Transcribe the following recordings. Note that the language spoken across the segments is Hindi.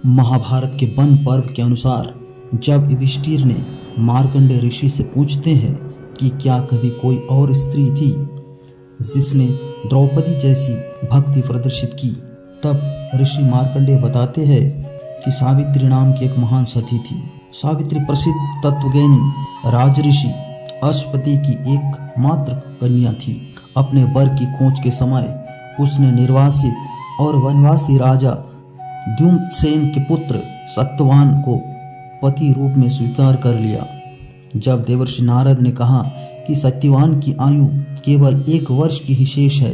महाभारत के वन पर्व के अनुसार जब युधिष्ठिर ने मार्कंडेय ऋषि से पूछते हैं कि क्या कभी कोई और स्त्री थी जिसने द्रौपदी जैसी भक्ति प्रदर्शित की, तब ऋषि मार्कंडेय बताते हैं कि सावित्री नाम की एक महान सती थी। सावित्री प्रसिद्ध तत्वज्ञानी राजऋषि अश्वपति की एकमात्र कन्या थी। अपने वर की खोज के समय उसने निर्वासित और वनवासी राजा द्युम्नसेन के पुत्र सत्यवान को पति रूप में स्वीकार कर लिया। जब देवर्षि नारद ने कहा कि सत्यवान की आयु केवल 1 वर्ष की ही शेष है,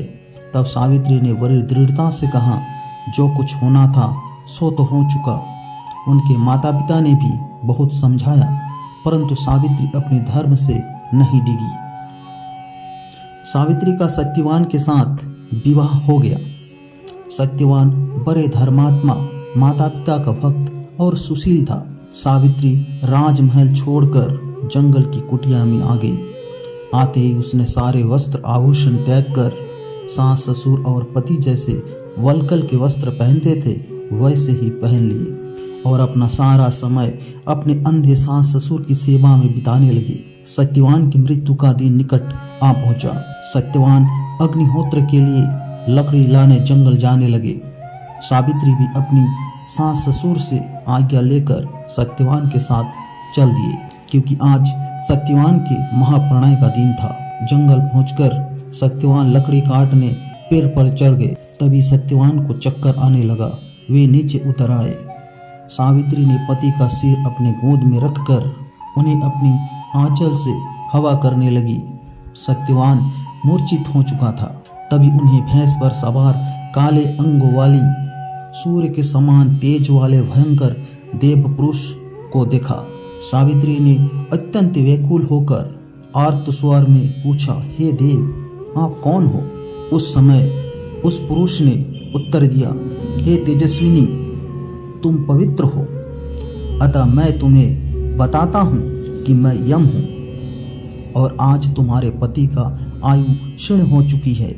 तब सावित्री ने बड़ी दृढ़ता से कहा, जो कुछ होना था सो तो हो चुका। उनके माता पिता ने भी बहुत समझाया, परंतु सावित्री अपने धर्म से नहीं डिगी। सावित्री का सत्यवान के साथ विवाह हो गया। सत्यवान बड़े धर्मात्मा, माता पिता का भक्त और सुशील था। सावित्री राजमहल छोड़कर जंगल की कुटिया में आ गई। आते ही उसने सारे वस्त्र आभूषण त्याग कर सास ससुर और पति जैसे वल्कल के वस्त्र पहनते थे वैसे ही पहन लिए और अपना सारा समय अपने अंधे सास ससुर की सेवा में बिताने लगी। सत्यवान की मृत्यु का दिन निकट आ पहुंचा। सत्यवान अग्निहोत्र के लिए लकड़ी लाने जंगल जाने लगे। सावित्री भी अपनी सास ससुर से आज्ञा लेकर सत्यवान के साथ चल दिए, क्योंकि आज सत्यवान के महाप्रणय का दिन था। जंगल पहुंचकर सत्यवान लकड़ी काटने पेड़ पर चढ़ गए। तभी सत्यवान को चक्कर आने लगा। वे नीचे उतर आए। सावित्री ने पति का सिर अपने गोद में रखकर उन्हें अपनी आंचल से हवा करने लगी। सत्यवान मूर्छित हो चुका था। तभी उन्हें भैंस पर सवार काले अंगों वाली सूर्य के समान तेज वाले भयंकर देव पुरुष को देखा। सावित्री ने अत्यंत व्याकुल होकर आर्त स्वर में पूछा, हे देव, आप कौन हो? उस समय उस पुरुष ने उत्तर दिया, हे तेजस्विनी, तुम पवित्र हो, अतः मैं तुम्हें बताता हूँ कि मैं यम हूँ और आज तुम्हारे पति का आयु क्षीण हो चुकी है,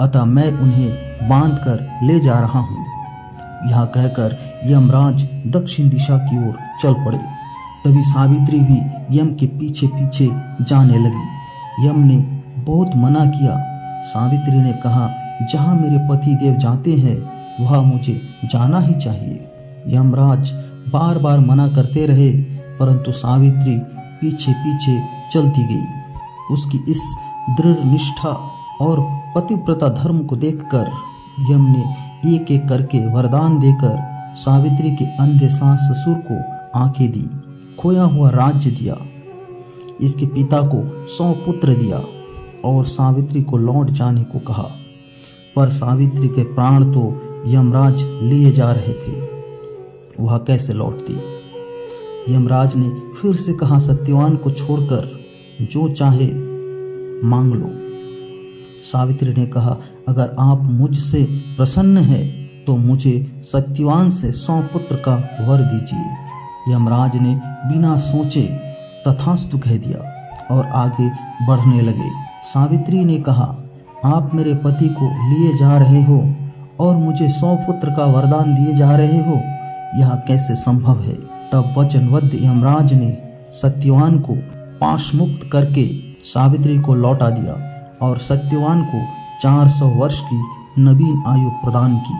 अतः मैं उन्हें बांधकर ले जा रहा हूँ। यह कहकर यमराज दक्षिण दिशा की ओर चल पड़े। तभी सावित्री भी यम के पीछे पीछे जाने लगी। यम ने बहुत मना किया। सावित्री ने कहा, जहाँ मेरे पति देव जाते हैं वहाँ मुझे जाना ही चाहिए। यमराज बार बार मना करते रहे, परंतु सावित्री पीछे पीछे चलती गई। उसकी इस दृढ़ निष्ठा और पतिव्रता धर्म को देखकर यम ने एक एक करके वरदान देकर सावित्री के अंधे सास ससुर को आंखें दी, खोया हुआ राज्य दिया, इसके पिता को 100 पुत्र दिया और सावित्री को लौट जाने को कहा। पर सावित्री के प्राण तो यमराज लिए जा रहे थे, वह कैसे लौटती? यमराज ने फिर से कहा, सत्यवान को छोड़कर जो चाहे मांग लो। सावित्री ने कहा, अगर आप मुझसे प्रसन्न हैं तो मुझे सत्यवान से 100 पुत्र का वर दीजिए। यमराज ने बिना सोचे तथास्तु कह दिया और आगे बढ़ने लगे। सावित्री ने कहा, आप मेरे पति को लिए जा रहे हो और मुझे 100 पुत्र का वरदान दिए जा रहे हो, यह कैसे संभव है? तब वचनबद्ध यमराज ने सत्यवान को पाशमुक्त करके सावित्री को लौटा दिया और सत्यवान को 400 वर्ष की नवीन आयु प्रदान की।